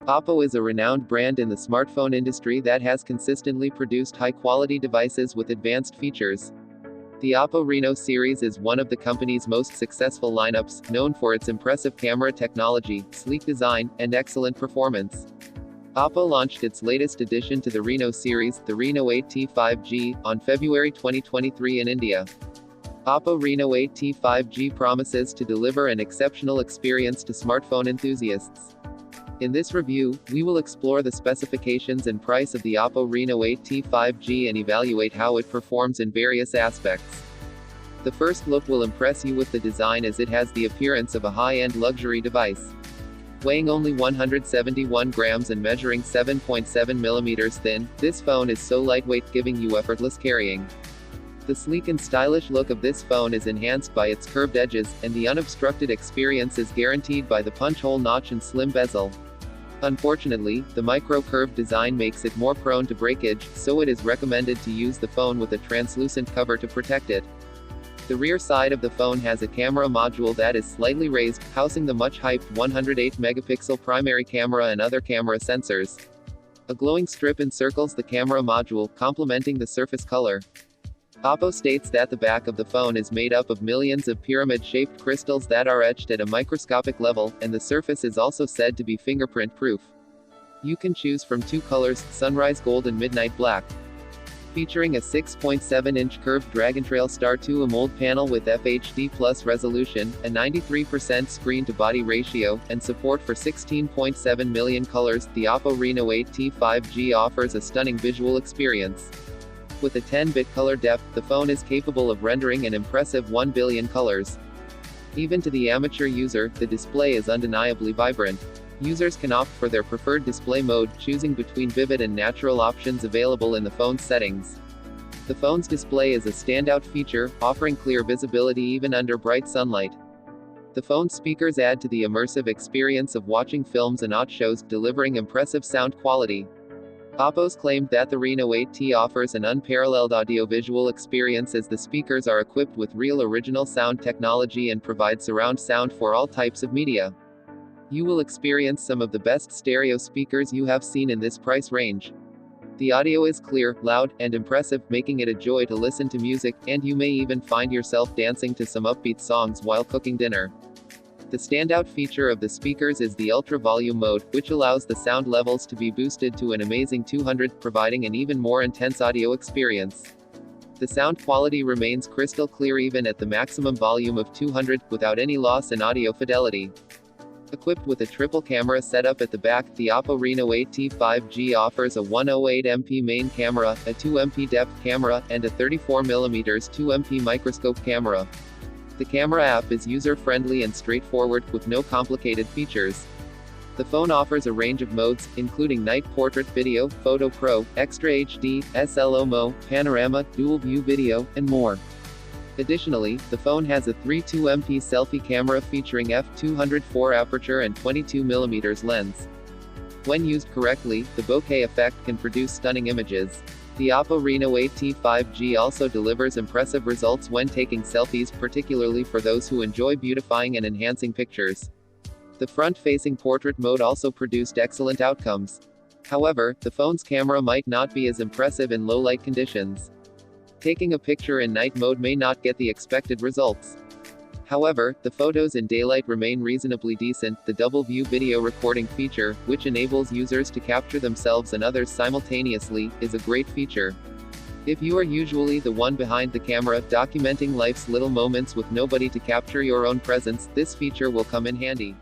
Oppo is a renowned brand in the smartphone industry that has consistently produced high-quality devices with advanced features. The Oppo Reno series is one of the company's most successful lineups, known for its impressive camera technology, sleek design, and excellent performance. Oppo launched its latest addition to the Reno series, the Reno 8T 5G, on February 2023 in India. Oppo Reno 8T 5G promises to deliver an exceptional experience to smartphone enthusiasts. In this review, we will explore the specifications and price of the Oppo Reno 8T 5G and evaluate how it performs in various aspects. The first look will impress you with the design as it has the appearance of a high-end luxury device. Weighing only 171 grams and measuring 7.7 millimeters thin, this phone is so lightweight, giving you effortless carrying. The sleek and stylish look of this phone is enhanced by its curved edges, and the unobstructed experience is guaranteed by the punch-hole notch and slim bezel. Unfortunately, the micro-curved design makes it more prone to breakage, so it is recommended to use the phone with a translucent cover to protect it. The rear side of the phone has a camera module that is slightly raised, housing the much-hyped 108-megapixel primary camera and other camera sensors. A glowing strip encircles the camera module, complementing the surface color. Oppo states that the back of the phone is made up of millions of pyramid-shaped crystals that are etched at a microscopic level, and the surface is also said to be fingerprint-proof. You can choose from two colors, sunrise gold and midnight black. Featuring a 6.7-inch curved Dragontrail Star 2 AMOLED panel with FHD Plus resolution, a 93% screen-to-body ratio, and support for 16.7 million colors, the Oppo Reno 8T 5G offers a stunning visual experience. With a 10-bit color depth, the phone is capable of rendering an impressive 1 billion colors. Even to the amateur user, the display is undeniably vibrant. Users can opt for their preferred display mode, choosing between vivid and natural options available in the phone's settings. The phone's display is a standout feature, offering clear visibility even under bright sunlight. The phone's speakers add to the immersive experience of watching films and shows, delivering impressive sound quality. Oppo's claimed that the Reno 8T offers an unparalleled audio-visual experience as the speakers are equipped with real original sound technology and provide surround sound for all types of media. You will experience some of the best stereo speakers you have seen in this price range. The audio is clear, loud, and impressive, making it a joy to listen to music, and you may even find yourself dancing to some upbeat songs while cooking dinner. The standout feature of the speakers is the ultra volume mode, which allows the sound levels to be boosted to an amazing 200, providing an even more intense audio experience. The sound quality remains crystal clear even at the maximum volume of 200, without any loss in audio fidelity. Equipped with a triple camera setup at the back, the Oppo Reno 8T 5G offers a 108MP main camera, a 2MP depth camera, and a 34mm 2MP microscope camera. The camera app is user-friendly and straightforward, with no complicated features. The phone offers a range of modes, including night portrait video, photo pro, extra HD, SLO-MO, panorama, dual view video, and more. Additionally, the phone has a 32MP selfie camera featuring f2.4 aperture and 22mm lens. When used correctly, the bokeh effect can produce stunning images. The Oppo Reno 8T 5G also delivers impressive results when taking selfies, particularly for those who enjoy beautifying and enhancing pictures. The front-facing portrait mode also produced excellent outcomes. However, the phone's camera might not be as impressive in low-light conditions. Taking a picture in night mode may not get the expected results. However, the photos in daylight remain reasonably decent. The double view video recording feature, which enables users to capture themselves and others simultaneously, is a great feature. If you are usually the one behind the camera, documenting life's little moments with nobody to capture your own presence, this feature will come in handy.